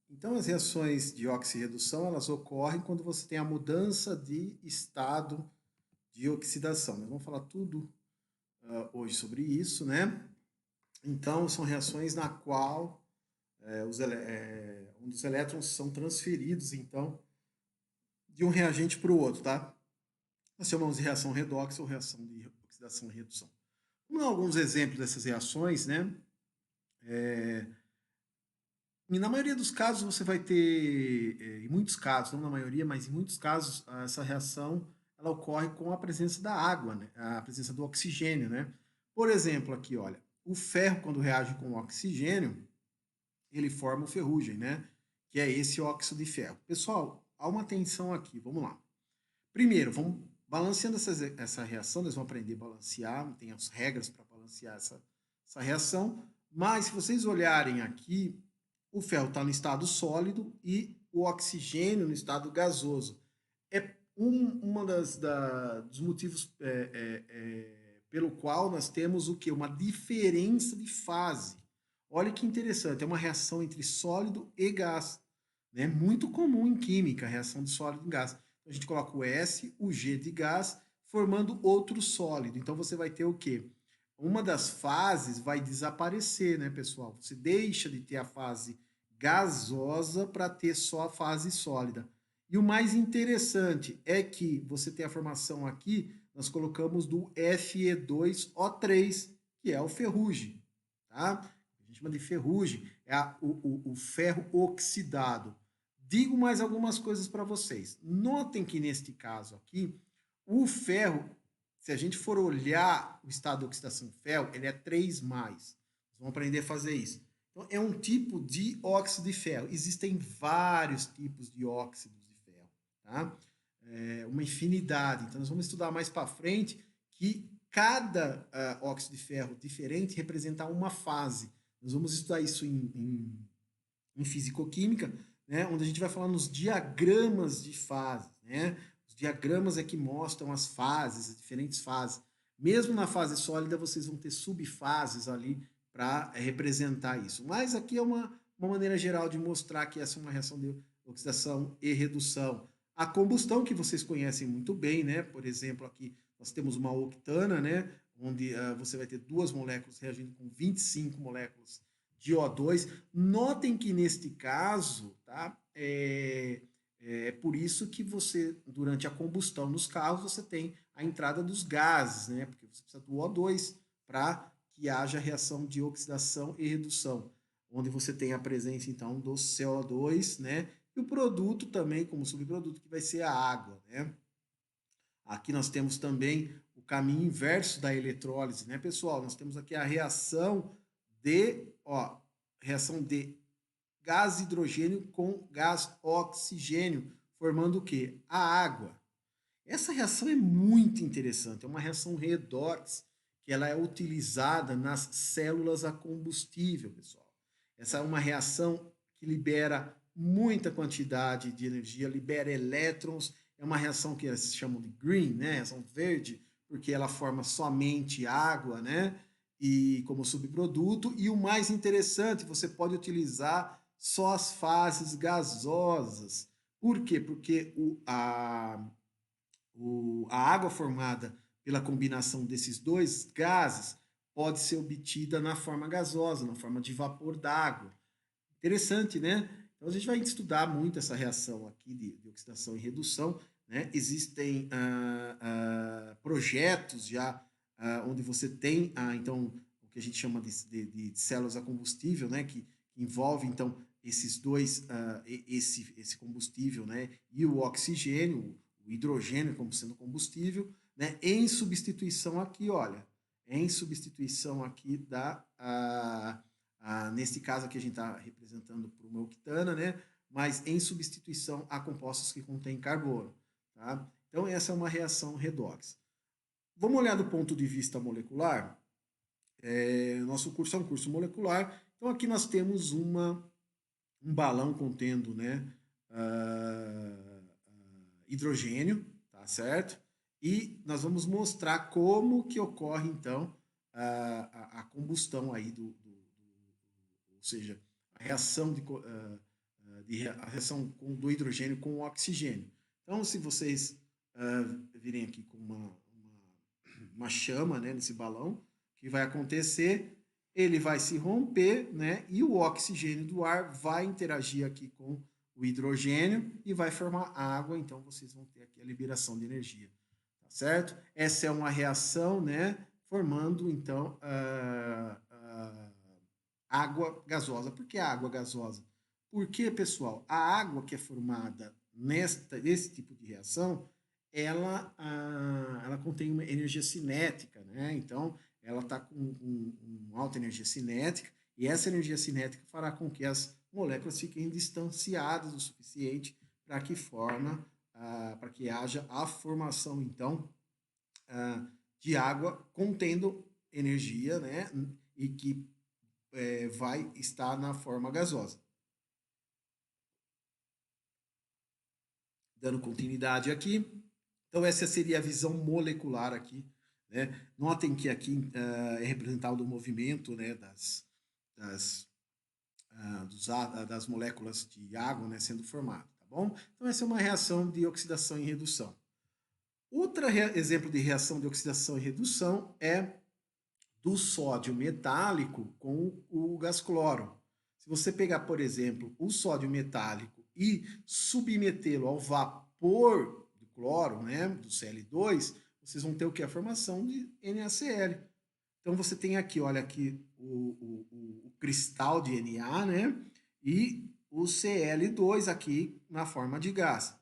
Então, as reações de oxirredução, elas ocorrem quando você tem a mudança de estado de oxidação. Nós vamos falar tudo hoje sobre isso, né? Então, são reações na qual onde os elétrons são transferidos, então, de um reagente para o outro, tá? Nós chamamos de reação redox ou reação de oxidação e redução. Vamos dar alguns exemplos dessas reações, né? E na maioria dos casos você vai ter, em muitos casos, não na maioria, mas em muitos casos, essa reação ela ocorre com a presença da água, né? A presença do oxigênio, né? Por exemplo, aqui, olha, o ferro quando reage com o oxigênio, ele forma o ferrugem, né? Que é esse óxido de ferro. Pessoal, há uma tensão aqui, vamos lá. Primeiro, vamos balanceando essa reação, nós vamos aprender a balancear, tem as regras para balancear essa reação, mas se vocês olharem aqui, o ferro está no estado sólido e o oxigênio no estado gasoso. É uma dos motivos pelo qual nós temos o que? Uma diferença de fase. Olha que interessante, é uma reação entre sólido e gás. Né? Muito comum em química, a reação de sólido e gás. A gente coloca o S, o G de gás, formando outro sólido. Então você vai ter o quê? Uma das fases vai desaparecer, né, pessoal? Você deixa de ter a fase gasosa para ter só a fase sólida. E o mais interessante é que você tem a formação aqui, nós colocamos do Fe2O3, que é o ferrugem, tá? A gente chama de ferrugem, é o ferro oxidado. Digo mais algumas coisas para vocês. Notem que neste caso aqui, o ferro, se a gente for olhar o estado de oxidação do ferro, ele é 3+. Vamos aprender a fazer isso. Então, é um tipo de óxido de ferro. Existem vários tipos de óxidos de ferro, tá? Uma infinidade. Então, nós vamos estudar mais para frente que cada óxido de ferro diferente representa uma fase. Nós vamos estudar isso em fisicoquímica, né, onde a gente vai falar nos diagramas de fases. Né? Os diagramas é que mostram as fases, as diferentes fases. Mesmo na fase sólida, vocês vão ter subfases ali para representar isso. Mas aqui é uma maneira geral de mostrar que essa é uma reação de oxidação e redução. A combustão, que vocês conhecem muito bem, né? Por exemplo, aqui nós temos uma octana, né? Onde você vai ter duas moléculas reagindo com 25 moléculas de O2. Notem que neste caso, tá? É por isso que você, durante a combustão nos carros, você tem a entrada dos gases, né? Porque você precisa do O2 para que haja reação de oxidação e redução, onde você tem a presença, então, do CO2, né? E o produto também, como subproduto, que vai ser a água, né? Aqui nós temos também o caminho inverso da eletrólise, né, pessoal? Nós temos aqui a reação de gás hidrogênio com gás oxigênio, formando o quê? A água. Essa reação é muito interessante, é uma reação redox, que ela é utilizada nas células a combustível, pessoal. Essa é uma reação que libera muita quantidade de energia, libera elétrons, é uma reação que eles chamam de green, né? Reação verde, porque ela forma somente água, né? E como subproduto. E o mais interessante, você pode utilizar só as fases gasosas. Por quê? Porque a água formada pela combinação desses dois gases pode ser obtida na forma gasosa, na forma de vapor d'água. Interessante, né? Então a gente vai estudar muito essa reação aqui de oxidação e redução. Né? Existem projetos já onde você tem então o que a gente chama de células a combustível, né? Que envolve então esses dois, esse combustível, né? E o oxigênio, o hidrogênio como sendo combustível, né? Em substituição aqui, olha, em substituição aqui nesse caso aqui a gente está representando por uma octana, né? Mas em substituição a compostos que contêm carbono. Tá? Então essa é uma reação redox. Vamos olhar do ponto de vista molecular? Nosso curso é um curso molecular, então aqui nós temos um balão contendo, né, hidrogênio, tá certo? E nós vamos mostrar como que ocorre então a combustão aí ou seja, a reação de a reação do hidrogênio com o oxigênio. Então, se vocês virem aqui com uma chama, né, nesse balão, o que vai acontecer? Ele vai se romper, né, e o oxigênio do ar vai interagir aqui com o hidrogênio e vai formar água, então vocês vão ter aqui a liberação de energia, tá certo? Essa é uma reação, né, formando, então, água gasosa. Por que água gasosa? Porque, pessoal, a água que é formada nesse tipo de reação, ela contém uma energia cinética, né? Então, ela está com alta energia cinética, e essa energia cinética fará com que as moléculas fiquem distanciadas o suficiente para para que haja a formação, então, de água contendo energia, né? E que vai estar na forma gasosa. Dando continuidade aqui. Então, essa seria a visão molecular aqui, né? Notem que aqui é representado o movimento, né, das moléculas de água, né, sendo formado, tá bom? Então, essa é uma reação de oxidação e redução. Outro exemplo de reação de oxidação e redução é do sódio metálico com o gás cloro. Se você pegar, por exemplo, o sódio metálico e submetê-lo ao vapor do cloro, né, do Cl2, vocês vão ter o que? A formação de NaCl. Então você tem aqui, olha aqui, o cristal de Na, né, e o Cl2 aqui na forma de gás.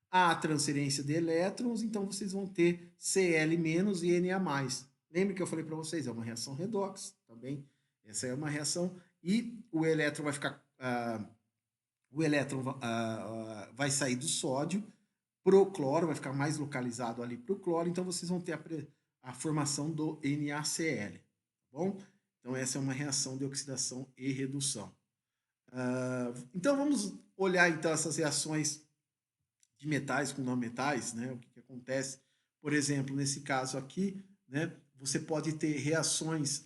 A transferência de elétrons, então vocês vão ter Cl- e Na+. Lembre que eu falei para vocês, é uma reação redox também. Essa é uma reação e o elétron vai ficar, vai sair do sódio pro cloro, vai ficar mais localizado ali pro cloro. Então vocês vão ter a formação do NaCl, tá bom? Então essa é uma reação de oxidação e redução. Então vamos olhar então essas reações de metais com não metais, né? O que acontece? Por exemplo, nesse caso aqui, né? Você pode ter reações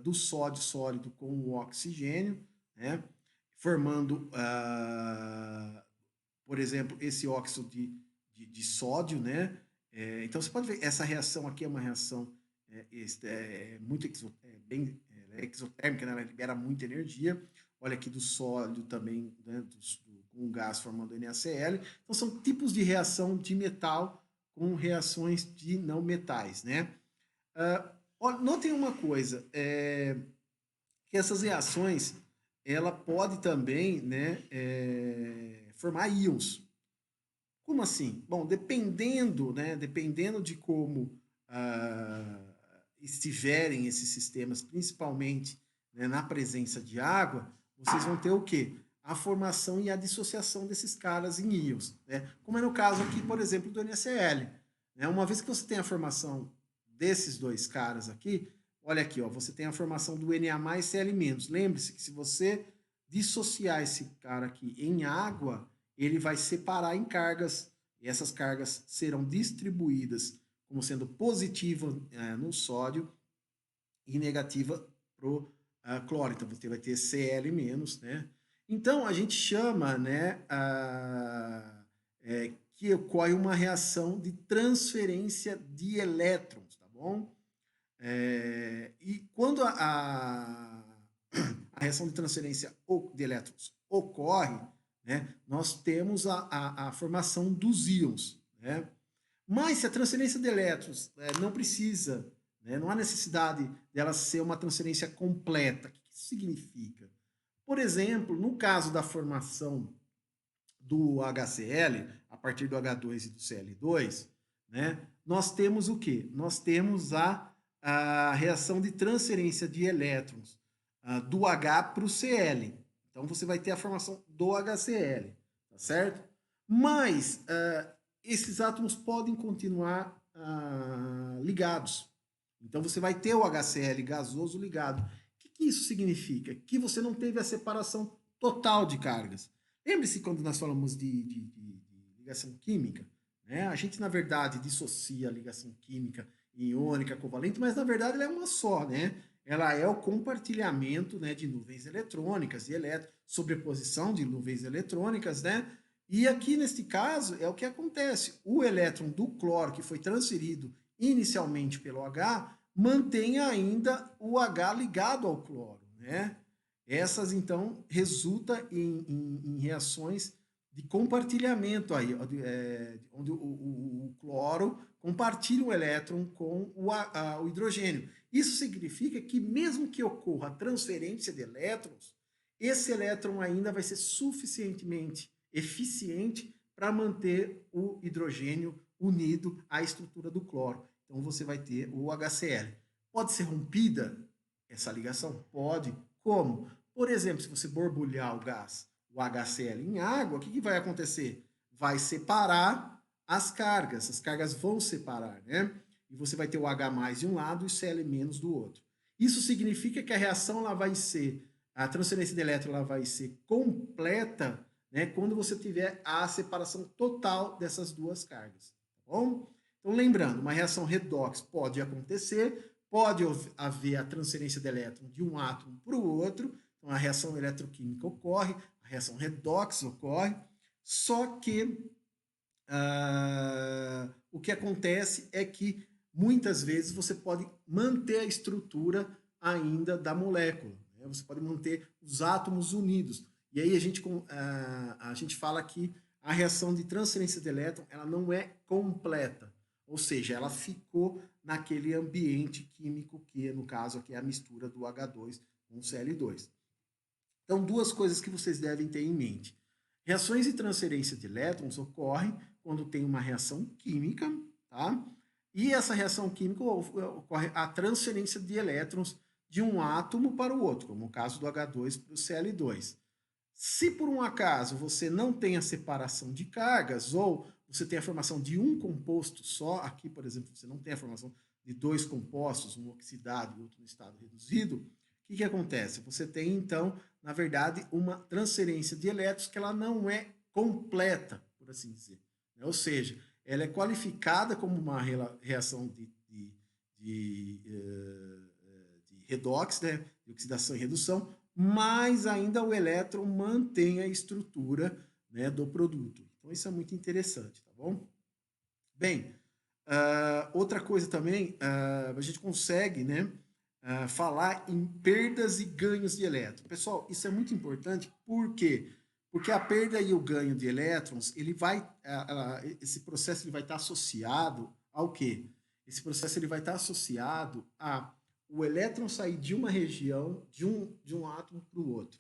do sódio sólido com o oxigênio, né? Formando, por exemplo, esse óxido de sódio, né? Então você pode ver, essa reação aqui é uma reação muito bem exotérmica, né? Ela libera muita energia. Olha aqui do sólido também, né? Com o gás formando NaCl. Então são tipos de reação de metal com reações de não metais, né? Notem uma coisa, que essas reações ela pode também, né, formar íons. Como assim? Bom, dependendo, né, dependendo de como estiverem esses sistemas, principalmente, né, na presença de água, vocês vão ter o quê? A formação e a dissociação desses caras em íons, né? Como é no caso aqui, por exemplo, do NaCl. Né? Uma vez que você tem a formação desses dois caras aqui, olha aqui, ó, você tem a formação do Na e Cl-. Lembre-se que se você dissociar esse cara aqui em água, ele vai separar em cargas, e essas cargas serão distribuídas como sendo positiva no sódio e negativa para o cloro. Então você vai ter Cl-, né? Então a gente chama, né, que ocorre uma reação de transferência de elétrons, tá bom? E quando a reação de transferência de elétrons ocorre, né, nós temos a formação dos íons, né? Mas se a transferência de elétrons não precisa, né, não há necessidade dela ser uma transferência completa, o que isso significa? Por exemplo, no caso da formação do HCl, a partir do H2 e do Cl2, né, nós temos o quê? Nós temos a reação de transferência de elétrons do H para o Cl. Então você vai ter a formação do HCl, tá certo? Mas esses átomos podem continuar ligados. Então você vai ter o HCl gasoso ligado. O que isso significa? Que você não teve a separação total de cargas. Lembre-se quando nós falamos de ligação química, né? A gente na verdade dissocia a ligação química iônica, covalente, mas na verdade ela é uma só, né? ela é o compartilhamento, né, de nuvens eletrônicas e sobreposição de nuvens eletrônicas, né? E aqui neste caso é o que acontece. O elétron do cloro que foi transferido inicialmente pelo H mantém ainda o H ligado ao cloro, né? Essas então resulta em reações de compartilhamento aí, onde o cloro compartilha o elétron com o hidrogênio. Isso significa que mesmo que ocorra a transferência de elétrons, esse elétron ainda vai ser suficientemente eficiente para manter o hidrogênio unido à estrutura do cloro. Então você vai ter o HCl. Pode ser rompida essa ligação? Pode. Como? Por exemplo, se você borbulhar o gás, o HCl em água, o que vai acontecer? Vai separar as cargas vão separar, né? E você vai ter o H mais de um lado e o Cl menos do outro. Isso significa que a reação ela vai ser, a transferência de elétron ela vai ser completa, né, quando você tiver a separação total dessas duas cargas, tá bom? Então, lembrando, uma reação redox pode acontecer, pode haver a transferência de elétron de um átomo para o outro, então a reação eletroquímica ocorre, a reação redox ocorre, só que o que acontece é que muitas vezes você pode manter a estrutura ainda da molécula, né? Você pode manter os átomos unidos. E aí a gente fala que a reação de transferência de elétron ela não é completa, ou seja, ela ficou naquele ambiente químico que, no caso aqui, é a mistura do H2 com o Cl2. Então, duas coisas que vocês devem ter em mente. Reações de transferência de elétrons ocorrem quando tem uma reação química, tá? E essa reação química ocorre a transferência de elétrons de um átomo para o outro, como no caso do H2 para o Cl2. Se por um acaso você não tem a separação de cargas ou você tem a formação de um composto só, aqui, por exemplo, você não tem a formação de dois compostos, um oxidado e outro no estado reduzido, o que acontece? Você tem, então, na verdade, uma transferência de elétrons que ela não é completa, por assim dizer. Ou seja, ela é qualificada como uma reação de redox, né, de oxidação e redução, mas ainda o elétron mantém a estrutura, né, do produto. Então isso é muito interessante, tá bom? Bem, outra coisa também, a gente consegue, né, falar em perdas e ganhos de elétrons. Pessoal, isso é muito importante, por quê? Porque a perda e o ganho de elétrons, esse processo ele vai estar associado ao quê? Esse processo ele vai estar associado a o elétron sair de uma região, de um átomo para o outro.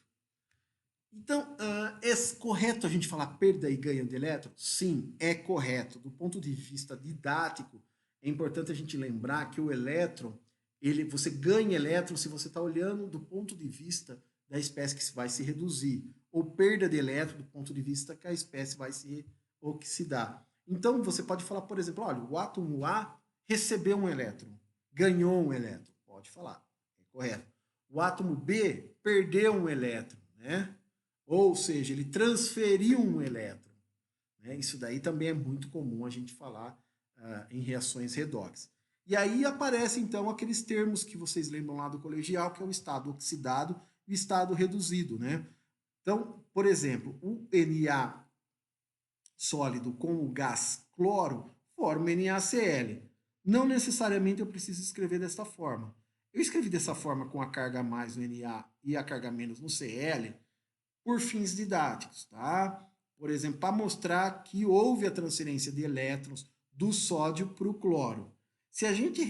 Então, é correto a gente falar perda e ganho de elétron? Sim, é correto. Do ponto de vista didático, é importante a gente lembrar que o elétron, você ganha elétron se você está olhando do ponto de vista da espécie que vai se reduzir, ou perda de elétron do ponto de vista que a espécie vai se oxidar. Então, você pode falar, por exemplo, olha, o átomo A recebeu um elétron, ganhou um elétron. Pode falar, é correto. O átomo B perdeu um elétron, né? Ou seja, ele transferiu um elétron. Né? Isso daí também é muito comum a gente falar em reações redox. E aí aparecem, então, aqueles termos que vocês lembram lá do colegial, que é o estado oxidado e o estado reduzido. Né? Então, por exemplo, o Na sólido com o gás cloro forma NaCl. Não necessariamente eu preciso escrever desta forma. Eu escrevi dessa forma com a carga mais no Na e a carga menos no Cl, por fins didáticos, tá? Por exemplo, para mostrar que houve a transferência de elétrons do sódio para o cloro. Se a gente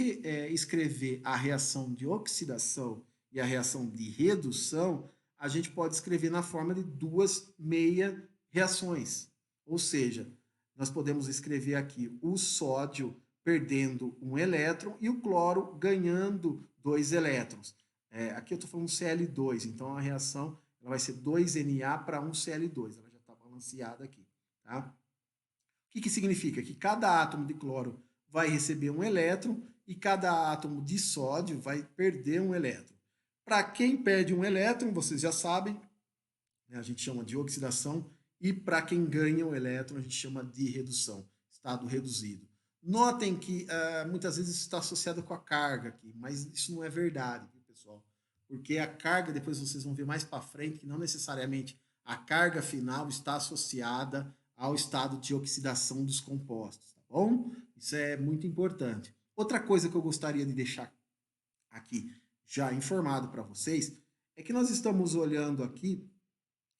escrever a reação de oxidação e a reação de redução, a gente pode escrever na forma de duas meia reações. Ou seja, nós podemos escrever aqui o sódio perdendo um elétron e o cloro ganhando dois elétrons. Aqui eu estou falando Cl2, então a reação ela vai ser 2Na para 1Cl2, ela já está balanceada aqui. Tá? O que significa? Que cada átomo de cloro vai receber um elétron e cada átomo de sódio vai perder um elétron. Para quem perde um elétron, vocês já sabem, né, a gente chama de oxidação, e para quem ganha um elétron, a gente chama de redução, estado reduzido. Notem que muitas vezes isso está associado com a carga aqui, mas isso não é verdade, viu, pessoal? porque a carga, depois vocês vão ver mais para frente, que não necessariamente a carga final está associada ao estado de oxidação dos compostos, tá bom? Isso é muito importante. Outra coisa que eu gostaria de deixar aqui já informado para vocês é que nós estamos olhando aqui,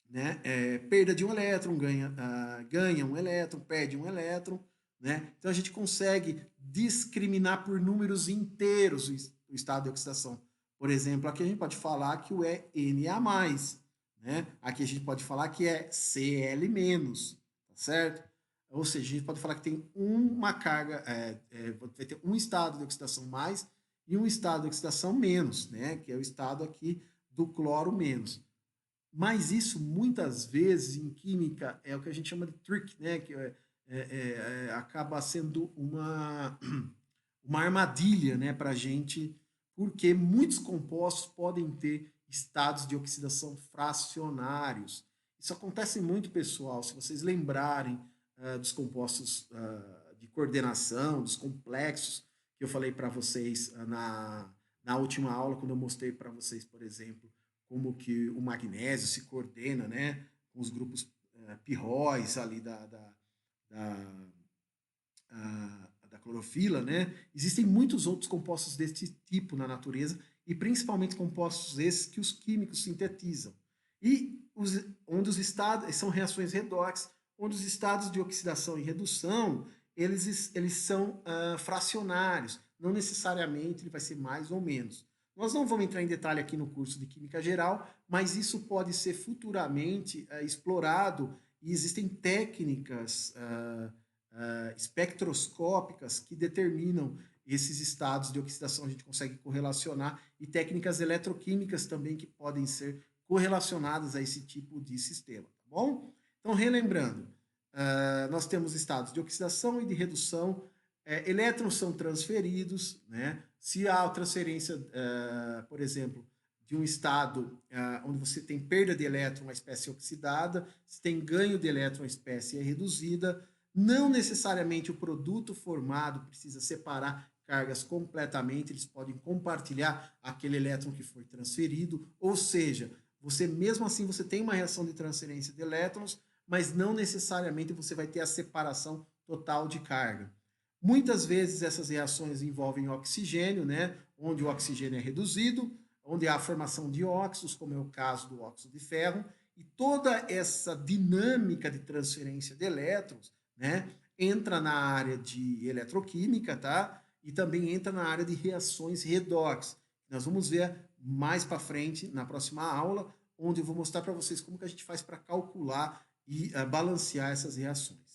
né, perda de um elétron, ganha um elétron, perde um elétron, né? Então a gente consegue discriminar por números inteiros o estado de oxidação. Por exemplo, aqui a gente pode falar que o é Na+, né? Aqui a gente pode falar que é Cl-, tá certo? Ou seja, a gente pode falar que tem uma carga, vai ter um estado de oxidação mais e um estado de oxidação menos, né? Que é o estado aqui do cloro menos. Mas isso, muitas vezes, em química, é o que a gente chama de trick, né? Que acaba sendo uma armadilha, né, para a gente, porque muitos compostos podem ter estados de oxidação fracionários. Isso acontece muito, pessoal, se vocês lembrarem dos compostos de coordenação, dos complexos, que eu falei para vocês na última aula, quando eu mostrei para vocês, por exemplo, como que o magnésio se coordena, né, com os grupos pirróis ali da clorofila, né? Existem muitos outros compostos desse tipo na natureza e principalmente compostos esses que os químicos sintetizam. E onde os estados são reações redox, onde os estados de oxidação e redução eles são fracionários, não necessariamente ele vai ser mais ou menos. Nós não vamos entrar em detalhe aqui no curso de Química Geral, mas isso pode ser futuramente explorado e existem técnicas espectroscópicas que determinam esses estados de oxidação, a gente consegue correlacionar, e técnicas eletroquímicas também que podem ser correlacionadas a esse tipo de sistema, tá bom? Então, relembrando, nós temos estados de oxidação e de redução, elétrons são transferidos, né? Se há transferência, por exemplo, de um estado onde você tem perda de elétron, a espécie é oxidada, se tem ganho de elétron, a espécie é reduzida, não necessariamente o produto formado precisa separar cargas completamente, eles podem compartilhar aquele elétron que foi transferido, ou seja, você mesmo assim você tem uma reação de transferência de elétrons, mas não necessariamente você vai ter a separação total de carga. Muitas vezes essas reações envolvem oxigênio, né, onde o oxigênio é reduzido, onde há a formação de óxidos, como é o caso do óxido de ferro, e toda essa dinâmica de transferência de elétrons, né, entra na área de eletroquímica, tá? E também entra na área de reações redox. Nós vamos ver mais para frente, na próxima aula, onde eu vou mostrar para vocês como que a gente faz para calcular e balancear essas reações.